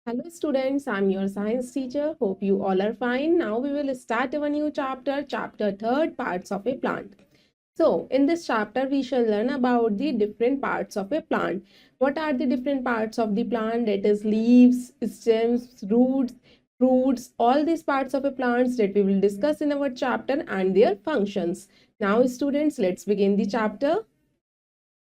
Hello students, I'm your science teacher. Hope you all are fine. Now we will start our new chapter, chapter 3rd, parts of a plant. So in this chapter, we shall learn about the different parts of a plant. What are the different parts of the plant? That is leaves, stems, roots, fruits, all these parts of a plant that we will discuss in our chapter and their functions. Now students, let's begin the chapter.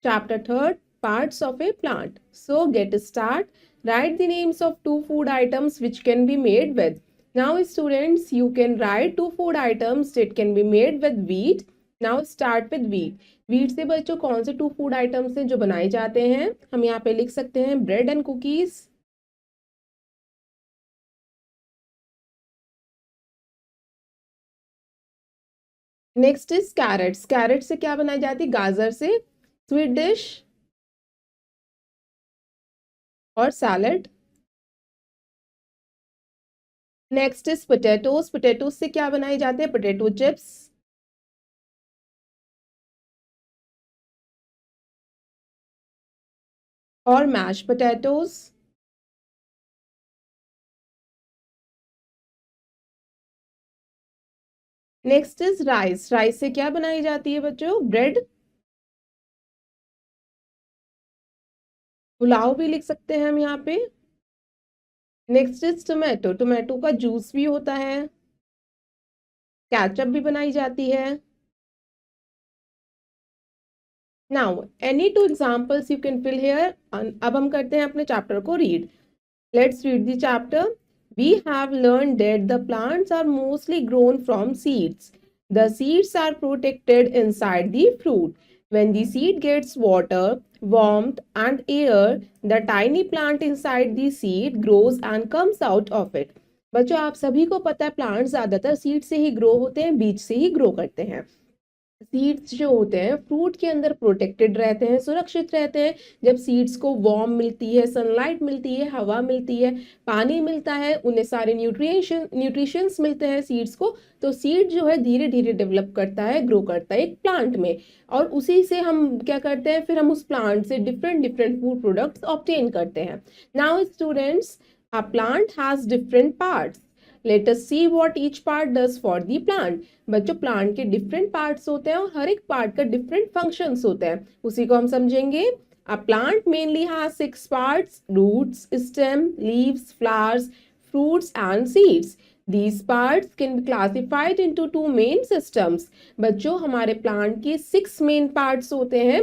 Chapter 3rd, parts of a plant. So get start. Write the names of two food items which can be made with. Now students, you can write two food items that can be made with wheat. Now start with wheat. Wheat से बच्चों कौन से to food items हैं जो बनाए जाते हैं? हम यहाँ पे लिख सकते हैं bread and cookies, next is carrots. Carrot से क्या बनाई जाती है? गाजर से स्वीट डिश और salad. Next is potatoes. Potatoes से क्या बनाए जाते हैं? पोटैटो चिप्स और mash potatoes. Next is rice. Rice से क्या बनाई जाती है बच्चों? ब्रेड, पुलाव भी लिख सकते हैं हम यहाँ पे। Next is tomato. टोमेटो का जूस भी होता है, केचप भी बनाई जाती है। Now any two examples you can fill here. अब हम करते हैं अपने चैप्टर को read. Let's read the chapter. We have learned that the plants are mostly grown from seeds. The seeds are protected inside the fruit. When the seed gets water, warmth, and air, the tiny plant inside the seed grows and comes out of it. बच्चों आप सभी को पता है plant ज्यादातर seed से ही grow होते हैं, बीज से ही ग्रो करते हैं। सीड्स जो होते हैं फ्रूट के अंदर प्रोटेक्टेड रहते हैं, सुरक्षित रहते हैं। जब सीड्स को वार्म मिलती है, सनलाइट मिलती है, हवा मिलती है, पानी मिलता है, उन्हें सारे न्यूट्रिशंस मिलते हैं सीड्स को, तो सीड जो है धीरे धीरे डेवलप करता है, ग्रो करता है एक प्लांट में। और उसी से हम क्या करते हैं, फिर हम उस प्लांट से different different food products obtain करते हैं। Now students, a plant has different parts. Let us see what each part does for the plant. बच्चों प्लांट के डिफरेंट पार्ट्स होते हैं और हर एक पार्ट का डिफरेंट फंक्शंस होते हैं, उसी को हम समझेंगे। A plant mainly has 6 parts: roots, stem, leaves, flowers, fruits and seeds. These parts can be classified into two main systems. बच्चों हमारे प्लांट के 6 मेन पार्ट्स होते हैं,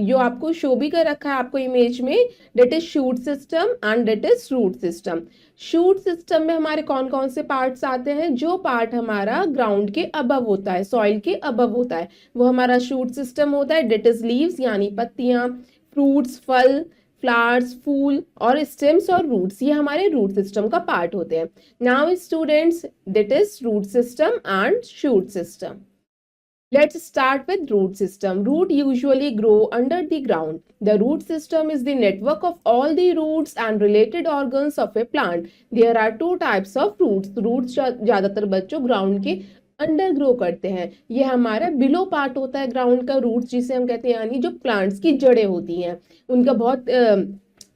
जो आपको शो भी कर रखा है आपको इमेज में। That is shoot system and that is root system. Shoot system में हमारे कौन कौन से पार्ट्स आते हैं? जो पार्ट हमारा ग्राउंड के अबव होता है, सॉइल के अबव होता है, वो हमारा शूट सिस्टम होता है। डेट इज लीव्स यानी पत्तियां, फ्रूट्स फल, फ्लावर्स फूल, और स्टेम्स और रूट्स ये हमारे रूट सिस्टम का पार्ट होते हैं। Now students, that is root system and shoot system. Let's start with root system. Root usually grow under the ground. The root system is the network of all the roots and related organs of a plant. There are two types of roots. Roots ज्यादातर बच्चों ground के under grow करते हैं। ये हमारा below part होता है ground का, रूट्स जिसे हम कहते हैं, यानी जो प्लांट्स की जड़ें होती हैं, उनका बहुत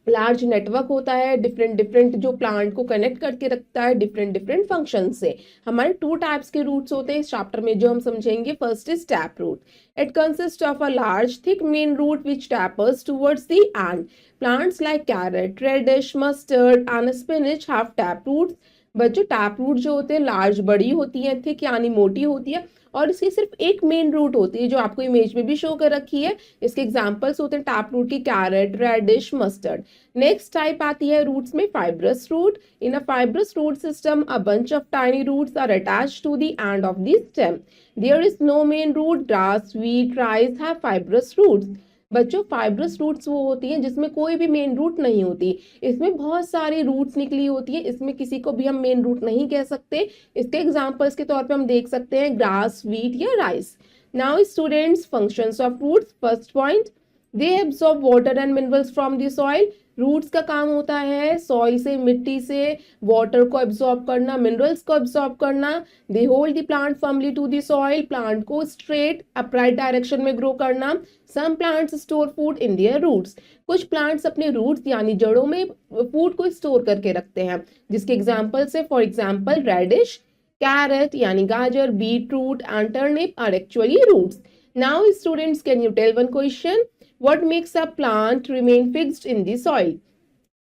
लार्ज नेटवर्क होता है, डिफरेंट डिफरेंट जो प्लांट को कनेक्ट करके रखता है डिफरेंट डिफरेंट फंक्शन से। हमारे 2 टाइप्स के रूट्स होते हैं इस चैप्टर में जो हम समझेंगे। First is tap root. It consist of a large thick main root which tapers towards the end. Plants like carrot, radish, mustard and spinach have tap roots. बच्चों टैप रूट जो होते हैं लार्ज बड़ी होती है, थिक यानी मोटी होती है, और इसकी सिर्फ एक मेन रूट होती है जो आपको इमेज में भी शो कर रखी है। इसके एग्जांपल्स होते हैं टैप रूट की carrot, radish, mustard. Next type आती है रूट्स में fibrous root. In a fibrous root system a bunch of tiny roots are attached to the end of the stem. There is no main root. Grass, wheat, rice have fibrous roots. बच्चों fibrous roots वो होती हैं जिसमें कोई भी main root नहीं होती, इसमें बहुत सारी रूट्स निकली होती है, इसमें किसी को भी हम मेन रूट नहीं कह सकते। इसके एग्जांपल्स के तौर पे हम देख सकते हैं ग्रास, व्हीट या rice. Now students, functions of roots. First point, they absorb water and minerals from the soil. Roots का काम होता है सॉइल से, मिट्टी से वाटर को एब्जॉर्ब करना, मिनरल्स को एब्जॉर्ब करना। They hold the plant firmly to the soil, plant को स्ट्रेट अपराइट डायरेक्शन में ग्रो करना। Some plants store food in their roots, कुछ प्लांट्स अपने रूट्स यानी जड़ों में फूड को स्टोर करके रखते हैं, जिसके एग्जाम्पल्स है फॉर एग्जाम्पल रेडिश, कैरेट यानी गाजर, beetroot and turnip are actually roots. Now students, can you tell one question, what makes a plant remain fixed in the soil?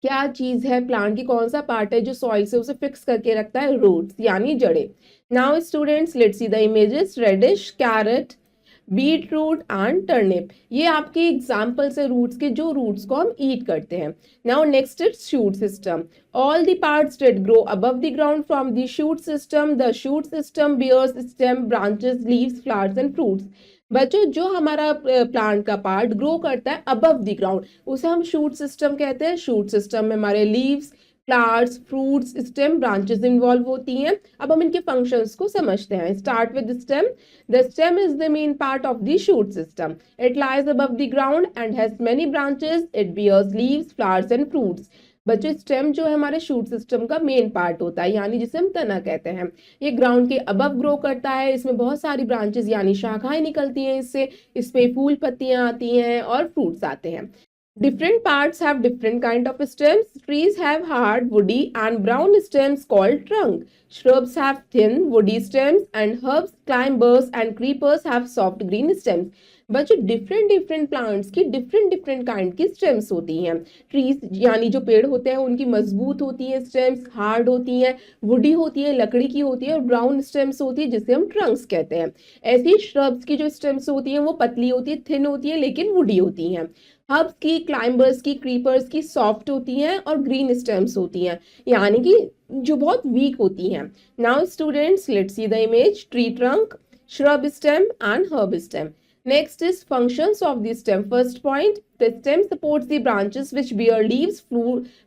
क्या चीज है, प्लांट की कौन सा पार्ट है जो सॉइल से उसे फिक्स करके रखता है? रूट्स यानी जड़े। Now students, let's see the images, radish, carrot, beet root and turnip, ये आपके एग्जाम्पल्स है रूट्स के, जो रूट्स को हम ईट करते हैं। Now next is shoot system, all the parts that grow above the ground from the shoot system. The shoot system bears stem, branches, leaves, flowers and fruits. बच्चों, जो हमारा प्लांट का पार्ट ग्रो करता है अबव द ग्राउंड उसे हम shoot system कहते हैं। शूट सिस्टम में हमारे leaves, flowers, fruits, stem, branches involve होती हैं। अब हम इनके फंक्शंस को समझते हैं। Start with stem. The stem is the main part of the shoot system. It lies above the ground and has many branches. It bears leaves, flowers and fruits. बच्चों, stem जो है हमारे शूट सिस्टम का main part होता है, यानी जिसे हम तना कहते हैं। ये ग्राउंड के अबव ग्रो करता है, इसमें बहुत सारी ब्रांचेस यानी शाखाएं निकलती हैं इससे, इसमें फूल पत्तियां आती हैं और फ्रूट्स आते हैं। Different parts have different kind of stems. Trees have hard, woody and brown stems called trunk. Shrubs have thin, woody stems and herbs, climbers and creepers have soft green stems. बच्चों, different plants की different kind की stems होती हैं। Trees यानी जो पेड़ होते हैं उनकी मजबूत होती है स्टेम्स, हार्ड होती हैं, वुडी होती है, लकड़ी की होती है, और ब्राउन स्टेम्स होती है जिसे हम ट्रंक्स कहते हैं। ऐसी श्रब्स की जो स्टेम्स होती हैं वो पतली होती है, थिन होती है, लेकिन वुडी होती हैं। हर्ब्स की, क्लाइंबर्स की, क्रीपर्स की सॉफ्ट होती हैं और ग्रीन स्टेम्स होती हैं, यानी कि जो बहुत वीक होती हैं। Now students, let's see the image, tree trunk, shrub stem and herb stem. Next is functions of the stem. First point, the stem supports the branches which bear leaves,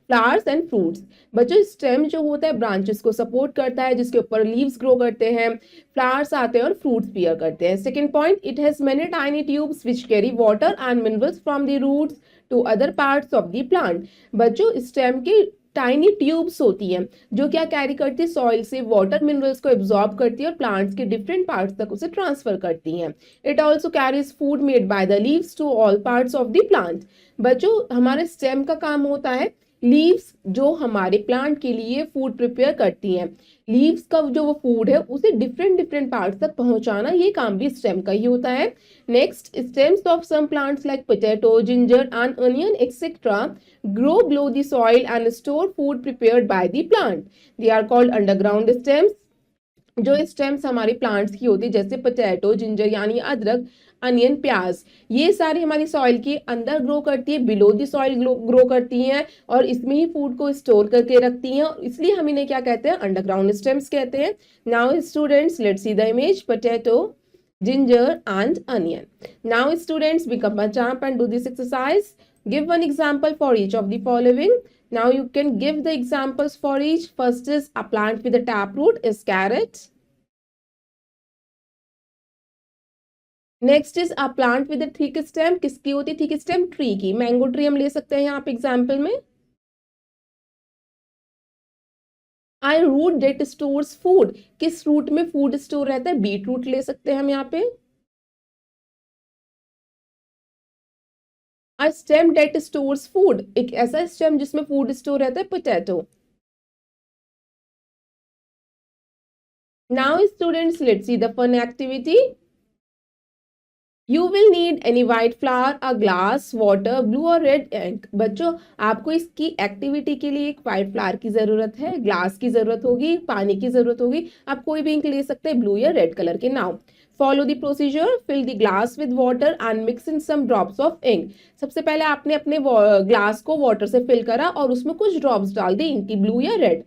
flowers and fruits. बच्चों, stem जो होता है branches को support करता है, जिसके ऊपर leaves grow करते हैं, flowers आते हैं और fruits bear करते हैं. Second point, it has many tiny tubes which carry water and minerals from the roots to other parts of the plant. बच्चों, stem के टाइनी ट्यूब्स होती हैं जो क्या कैरी करती है, सॉइल से वाटर मिनरल्स को एब्जॉर्ब करती है और प्लांट्स के डिफरेंट पार्ट्स तक उसे ट्रांसफर करती हैं। It also carries food made by the leaves to all parts of the plant. बच्चों, हमारे स्टेम का काम होता है लीव्स जो हमारे प्लांट के लिए फूड प्रिपेयर करती हैं, लीव्स का जो वो फूड है उसे डिफरेंट पार्ट्स तक पहुंचाना, ये काम भी स्टेम का ही होता है। Next, stems of some plants like potato, ginger and onion etcetera grow below the soil and store food prepared by the plant. They are called underground stems. जो स्टेम्स हमारी प्लांट्स की होती है जैसे पोटैटो, जिंजर यानी अदरक, onion, प्याज, ये सारी हमारी सॉइल के अंदर ग्रो करती है, बिलो द सॉइल ग्रो करती हैं और इसमें ही फूड को स्टोर करके रखती हैं, इसलिए हम इन्हें क्या कहते हैं, अंडरग्राउंड स्टेम्स कहते हैं। Now students, let's see the image, potato, ginger and onion. Now students, become a champ and do this exercise. Give one example for each of the following. Now you can give the examples for each. First is a plant with a taproot is carrot. Next is a plant with a thick stem. किसकी होती है thick stem? Tree की। Mango tree हम ले सकते हैं यहाँ पे एग्जाम्पल में। A root that stores food. किस रूट में फूड स्टोर रहता है? बीट रूट ले सकते हैं हम यहाँ पे। A stem that stores food. एक ऐसा स्टेम जिसमें फूड स्टोर रहता है, potato. Now students, let's see the fun activity. You will need any white flour, a glass, water, blue or red ink. बच्चों, आपको इसकी एक्टिविटी के लिए एक व्हाइट फ्लावर की जरूरत है, ग्लास की जरूरत होगी, पानी की जरूरत होगी, आप कोई भी इंक ले सकते हैं, ब्लू या रेड कलर के। Now follow the procedure, fill the glass with water and mix in some drops of ink. सबसे पहले आपने अपने ग्लास को वाटर से फिल करा और उसमें कुछ ड्रॉप्स डाल दी इंक की, ब्लू या रेड।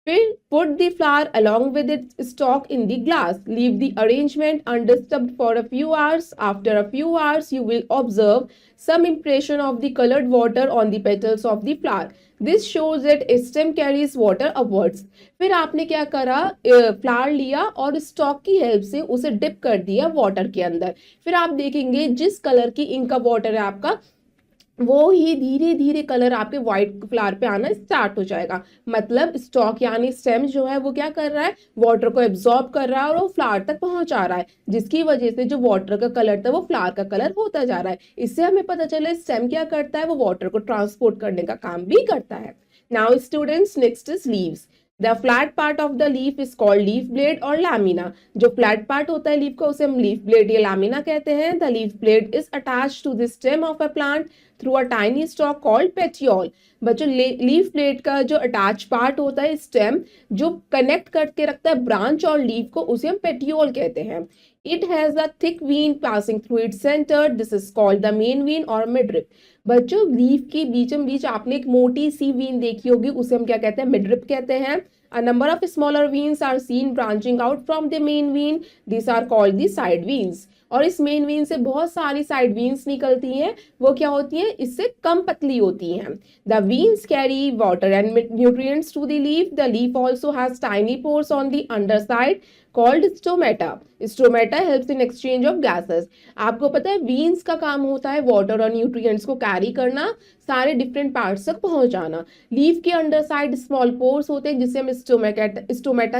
फिर put the flour along with its stalk in the glass. Leave the arrangement undisturbed for a few hours. After a few hours, you will observe some impression of the colored water on the petals of the flower. This shows that a stem carries water upwards. फिर आपने क्या करा, flower लिया और stock की help से उसे dip कर दिया वाटर के अंदर। फिर आप देखेंगे जिस कलर की इंक का वाटर है आपका, वो ही धीरे धीरे कलर आपके व्हाइट फ्लावर पे आना स्टार्ट हो जाएगा। मतलब स्टॉक यानी स्टेम जो है वो क्या कर रहा है, वाटर को एब्जॉर्ब कर रहा है और वो फ्लावर तक पहुंचा रहा है, जिसकी वजह से जो वाटर का कलर था वो फ्लावर का कलर होता जा रहा है। इससे हमें पता चला स्टेम क्या करता है, वो वाटर को ट्रांसपोर्ट करने का काम भी करता है। Now students, next is leaves. The flat part of the leaf is called leaf blade और लैमिना। जो फ्लैट पार्ट होता है लीफ का उसे हम लीफ ब्लेड या लैमिना कहते हैं। The leaf blade is attached to the stem of a plant through a tiny stalk called petiole. बच्चों, लीफ ब्लेड का जो अटैच पार्ट होता है स्टेम, जो कनेक्ट करके रखता है ब्रांच और लीफ को, उसे हम पेटियोल कहते हैं। It has a thick vein passing through its centre, this is called the main vein और मिडरिप। बच्चों, लीफ के बीचों बीच आपने एक मोटी सी वीन देखी होगी, उसे हम क्या कहते हैं, मिडरिप कहते हैं। A number of smaller veins are seen branching out from the main vein. These are called the side veins. और इस मेन वेन से बहुत सारी साइड वेन्स निकलती हैं, वो क्या होती हैं, इससे कम पतली होती हैं। The veins carry water and nutrients to the leaf. The leaf also has tiny pores on the underside called stomata. Stomata helps in exchange of gases. आपको पता है veins का काम होता है वाटर और न्यूट्रिएंट्स को कैरी करना, सारे डिफरेंट पार्ट्स तक पहुंचाना। लीफ के अंडर साइड स्मॉल पोर्स होते हैं जिसे हम स्टोमेटा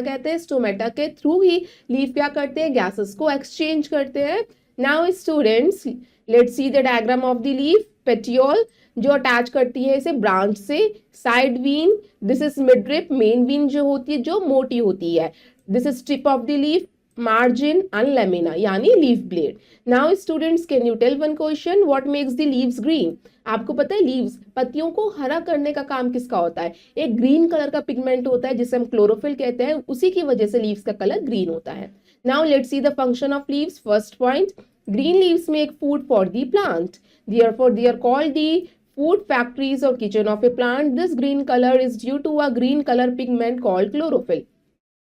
कहते हैं। स्टोमेटा के थ्रू ही लीफ क्या करते हैं, गैसेस को एक्सचेंज करते हैं। Now students, let's see the diagram of the leaf. Petiole जो अटैच करती है इसे ब्रांच से, side vein, this is midrib, main vein जो होती है जो मोटी होती है, this is tip of the leaf, margin and lamina यानी leaf blade. Now students, can you tell one question, what makes the leaves green? आपको पता है लीव्स, पत्तियों को हरा करने का काम किसका होता है? एक ग्रीन कलर का पिगमेंट होता है जिसे हम क्लोरोफिल कहते हैं, उसी की वजह से लीव्स का कलर ग्रीन होता है। Now let's see the function of leaves. First point, green leaves make food for the plant, therefore they are called the food factories or kitchen of a plant. This green color is due to a green color pigment called chlorophyll.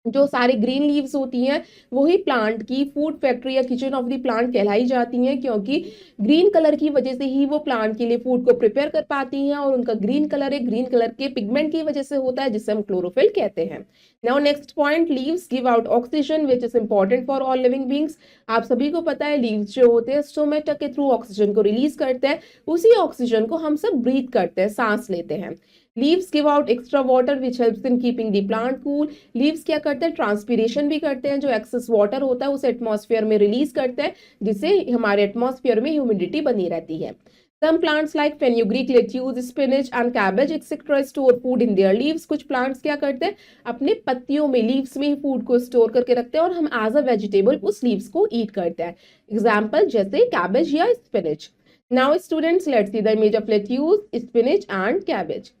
जो सारी green leaves होती हैं वही plant की food factory या kitchen of the plant कहलाई जाती हैं, क्योंकि ग्रीन कलर की वजह से ही वो प्लांट के लिए फूड को प्रिपेयर कर पाती हैं, और उनका ग्रीन कलर एक ग्रीन कलर के पिगमेंट की वजह से होता है जिसे हम क्लोरोफिल कहते हैं। Now next point, leaves give out oxygen which is important for all living beings. आप सभी को पता है लीव्स जो होते हैं स्टोमेटा के थ्रू ऑक्सीजन को रिलीज करते हैं, उसी ऑक्सीजन को हम सब ब्रीथ करते हैं, सांस लेते हैं। Leaves give out extra water which helps in keeping the plant cool. Leaves क्या करते हैं, ट्रांसपीरेशन भी करते हैं, जो एक्सेस वाटर होता है उसे एटमॉस्फेयर में रिलीज करते हैं, जिससे हमारे एटमॉस्फेयर में ह्यूमिडिटी बनी रहती है। Some plants like fenugreek, lettuce, spinach and cabbage etc. store food in their leaves. कुछ plants क्या करते हैं, अपने पत्तियों में, लीव्स में ही फूड को स्टोर करके रखते हैं और हम एज अ वेजिटेबल उस लीव्स को ईट करते हैं। एग्जाम्पल जैसे कैबेज या spinach. Now students, let's see the image of lettuce, spinach and cabbage.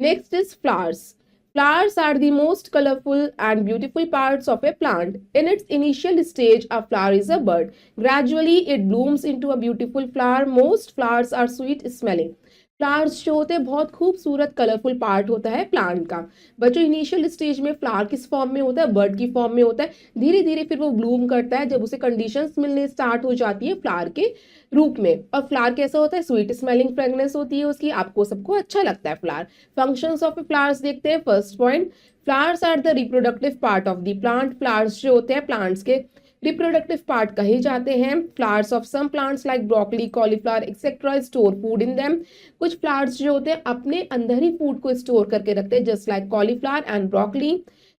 Next is flowers. Flowers are the most colorful and beautiful parts of a plant. In its initial stage, a flower is a bud. Gradually, it blooms into a beautiful flower. Most flowers are sweet smelling. Flowers जो होते हैं बहुत खूबसूरत colourful part होता है plant का। बच्चों, initial stage में फ्लावर किस फॉर्म में होता है, बर्ड की फॉर्म में होता है। धीरे धीरे फिर वो ब्लूम करता है जब उसे कंडीशंस मिलने स्टार्ट हो जाती है फ्लावर के रूप में। और फ्लावर कैसा होता है, स्वीट स्मेलिंग फ्रेगनेंस होती है उसकी, आपको सबको अच्छा लगता है फ्लावर। फंक्शंस ऑफ फ्लावर्स देखते हैं। First point, flowers are the reproductive part of the plant. Flowers जो होते हैं प्लांट्स के रिप्रोडक्टिव पार्ट कहे जाते हैं। Flowers of some plants like broccoli, cauliflower etcetera store food in them. कुछ फ्लावर्स जो होते हैं अपने अंदर ही फूड को स्टोर करके रखते हैं, just like cauliflower and broccoli.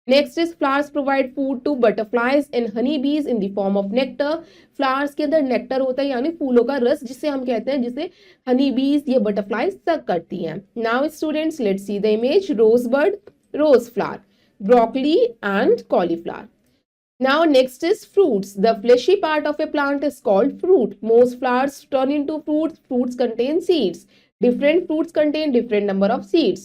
Next is flowers provide food to butterflies and honey bees in the form of nectar. Flowers के अंदर नेक्टर होता है यानी फूलों का रस, जिसे हम कहते हैं, जिसे हनी बीज ये बटरफ्लाइज सक करती हैं। Now students, let's see the image, rose bird, rose flower, broccoli and cauliflower. Now next is fruits. The fleshy part of a plant is called fruit. Most flowers turn into fruits. Fruits contain seeds. Different fruits contain different number of seeds.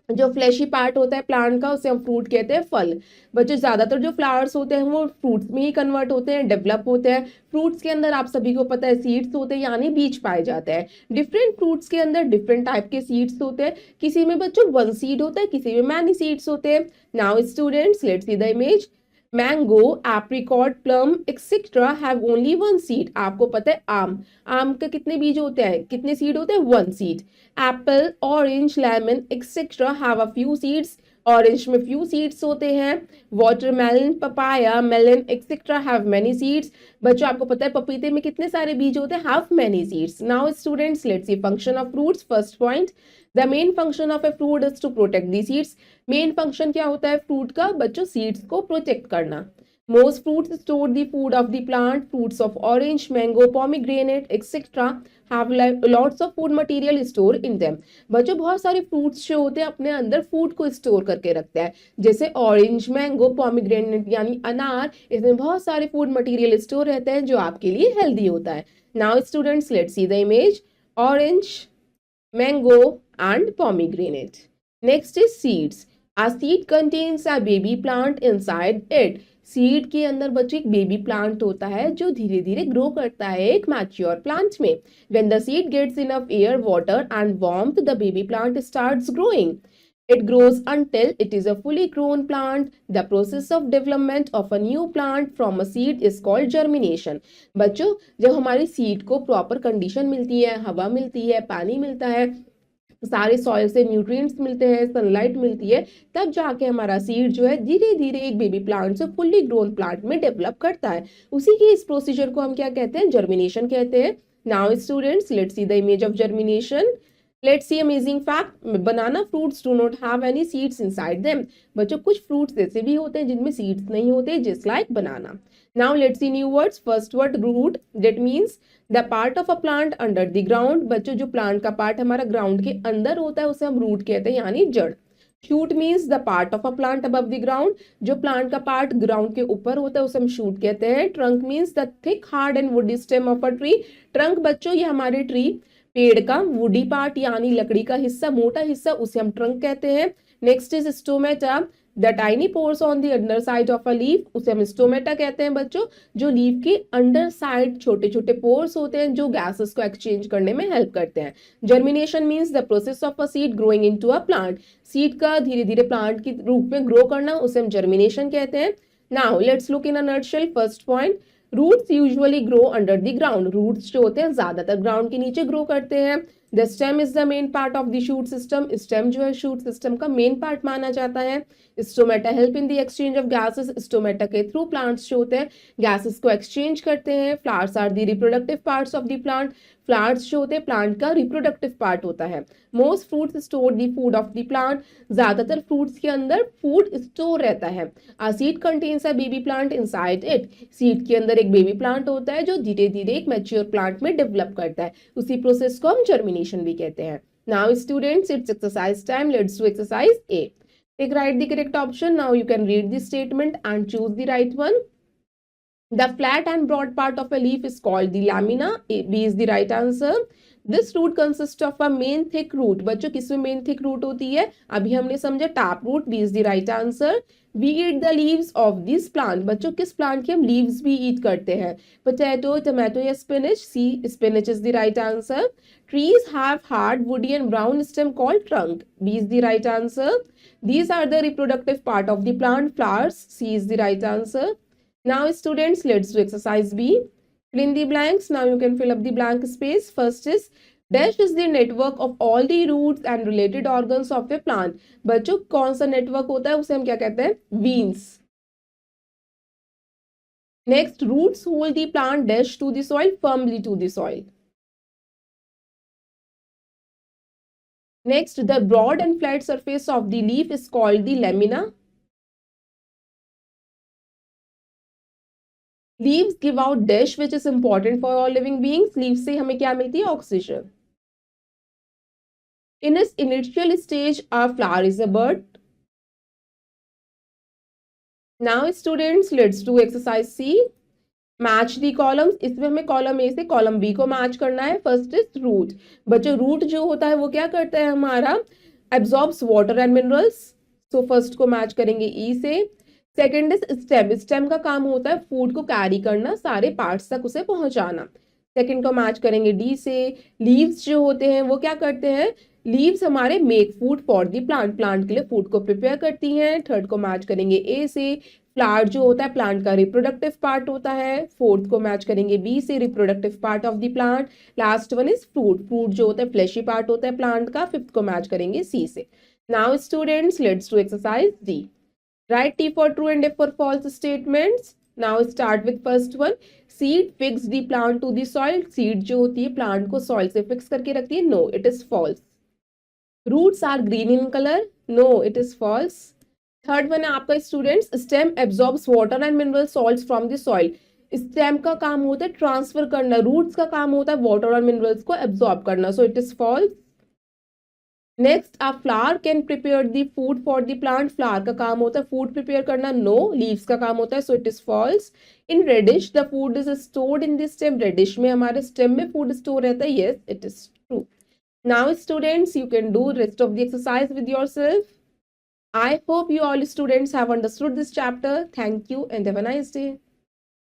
जो flashy part होता है plant का उसे हम fruit कहते हैं, फल। बच्चों, ज्यादातर जो फ्लावर्स होते हैं वो फ्रूट्स में ही कन्वर्ट होते हैं, डेवलप होते हैं। फ्रूट्स के अंदर आप सभी को पता है सीड्स होते हैं यानी बीज पाए जाते हैं। डिफरेंट फ्रूट्स के अंदर डिफरेंट टाइप के सीड्स होते हैं। किसी में बच्चों वन सीड होता है, किसी में मैनी सीड्स होते हैं। Now students, let's see the image. Mango, apricot, plum etcetera have only one seed. आपको पता है आम के कितने बीज होते हैं, कितने सीड होते हैं, one seed. Apple, orange, lemon etcetera have a few seeds. Orange में फ्यू सीड्स होते हैं, watermelon, papaya, melon etcetera have many seeds. बच्चों आपको पता है पपीते में कितने सारे बीज होते हैं, have many seeds. Now students let's see function of fruits. First point, the main function of a fruit is to protect the seeds. Main function क्या होता है फ्रूट का बच्चों, सीड्स को प्रोटेक्ट करना। Most fruits store the food of the plant. Fruits of orange, mango, pomegranate, etc. have lots of food material store in them. बच्चों बहुत सारे फ्रूट्स जो होते हैं अपने अंदर फूड को स्टोर करके रखते हैं, जैसे ऑरेंज, मैंगो, पोमीग्रेनेट यानी अनार, इसमें बहुत सारे फूड मटेरियल स्टोर रहते हैं जो आपके लिए हेल्दी होता है। Now students let's see the image, orange, mango and pomegranate. Next is seeds. A seed contains a baby plant inside it. Seed के अंदर बच्चों एक बेबी प्लांट होता है जो धीरे धीरे ग्रो करता है एक मैच्योर प्लांट में। When the seed gets enough air, water and warmth, the baby plant starts growing. It grows until it is a fully grown plant. The process of development of a new plant from a seed is called germination. बच्चों जब हमारी seed को proper condition मिलती है, हवा मिलती है, पानी मिलता है, सारे सॉइल से न्यूट्रिएंट्स मिलते हैं, सनलाइट मिलती है, तब जाके हमारा सीड जो है धीरे धीरे एक बेबी प्लांट से फुल्ली ग्रोन प्लांट में डेवलप करता है। उसी की इस प्रोसीजर को हम क्या कहते हैं, जर्मिनेशन कहते हैं। Now students let's see the image of germination. Let's see amazing fact, banana fruits do not have any seeds inside them. बच्चों कुछ फ्रूट्स ऐसे भी होते हैं जिनमें सीड्स नहीं होते, just like banana. Now let's see new words. First word root, that means the part of a plant under the ground. बच्चों जो प्लांट का पार्ट हमारा ग्राउंड के अंदर होता है उसे हम रूट कहते हैं, यानी जड़। Shoot means the part of a plant above the ground. जो प्लांट का पार्ट ग्राउंड के ऊपर होता है उसे हम शूट कहते हैं। Trunk means the thick hard and woody stem of a tree. Trunk बच्चों ये हमारे ट्री पेड़ का वुडी पार्ट यानी लकड़ी का हिस्सा, मोटा हिस्सा, उसे हम ट्रंक कहते हैं। Next is stomata, the tiny pores on the under side of a leaf, उसे हम स्टोमेटा कहते हैं बच्चों। जो लीफ के अंडर साइड छोटे छोटे पोर्स होते हैं जो गैसेस को एक्सचेंज करने में हेल्प करते हैं। Germination means the process of a seed growing into a plant. Seed का धीरे धीरे प्लांट के रूप में ग्रो करना, उसे हम जर्मिनेशन कहते हैं। Now let's look in a nutshell. First point, roots usually grow under the ground. Roots जो होते हैं ज्यादातर ग्राउंड के नीचे ग्रो करते हैं। The stem is the main part of the shoot system. Stem जो है शूट सिस्टम का मेन पार्ट माना जाता है। Stomata help in the exchange of gases. Stomata के थ्रू प्लांट्स जो होते हैं गैसेस को एक्सचेंज करते हैं। Flowers are the reproductive parts of the plant. Flowers जो होते हैं प्लांट का रिप्रोडक्टिव पार्ट होता है। Most fruits store the food of the plant. ज्यादातर फ्रूट्स के अंदर फूड स्टोर रहता है। A seed contains a baby plant inside it. Seed के अंदर एक बेबी प्लांट होता है जो धीरे धीरे एक मैच्योर प्लांट में डेवलप करता है। उसी प्रोसेस को हम जर्मिनेशन भी कहते हैं। Now students it's exercise time. Let's do exercise A. Take write the correct option. Now you can read the statement and choose the right one. The flat and broad part of a leaf is called the lamina. B is the right answer. This root consists of a main thick root. बच्चों किसमें main thick root होती है, अभी हमने समझा tap root. B is the right answer. We eat the leaves of this plant. बच्चों किस plant के हम leaves भी eat करते हैं, potato, tomato या spinach. C, spinach is the right answer. Trees have hard, woody and brown stem called trunk. B is the right answer. These are the reproductive part of the plant. Flowers. C is the right answer. Now students, let's do exercise B. Fill in the blanks. Now you can fill up the blank space. First is dash is the network of all the roots and related organs of a plant. बच्चों कौन सा network होता है उसे हम क्या कहते हैं, veins. Next, roots hold the plant dash to the soil, firmly to the soil. Next, the broad and flat surface of the leaf is called the lamina. Leaves give out dash which is important for all living beings. Leaves से हमें क्या मिलती है, oxygen. In its initial stage, a flower is a bud. Now students, let's do exercise C. Match the columns. इसमें हमें column A से column B को match करना है. First is root. बच्चों रूट जो होता है वो क्या करता है, हमारा absorbs water and minerals. So first को मैच करेंगे ई से. Second is stem. स्टेम का काम होता है फूड को कैरी करना, सारे पार्ट्स तक उसे पहुंचाना. सेकेंड को मैच करेंगे डी से. लीव्स जो होते हैं वो क्या करते हैं, लीव्स हमारे make food for the plant, plant के लिए फूड को प्रिपेयर करती हैं. थर्ड को मैच करेंगे ए से. फ्लावर जो होता है प्लांट का रिप्रोडक्टिव पार्ट होता है. फोर्थ को मैच करेंगे बी से, reproductive part of the plant. Last one is fruit. Fruit जो होता है फ्लैशी पार्ट होता है प्लांट का. फिफ्थ को मैच करेंगे सी से. Now students, let's do exercise D. Write T for true and F for false statements. Now start with first one. Seed fix the plant to the soil. Seed जो होती है plant को soil से fix करके रखती है. No, it is false. Roots are green in color. No, it is false. Third one है आपका students, stem absorbs water and mineral salts from the soil. Stem का काम होता है ट्रांसफर करना, रूट्स का काम होता है वाटर और मिनरल्स को एब्जॉर्ब करना. So it is false. Next, a flower can prepare the food for the plant. Flower का काम होता है फूड प्रिपेयर करना. नो, लीव्स का काम होता है. So it is false. In radish the food is stored in the stem. Radish में हमारे स्टेम में फूड स्टोर रहता है. Yes, it is true. Now students, you can do rest of the exercise with yourself. I hope you all students have understood this chapter. Thank you and have a nice day.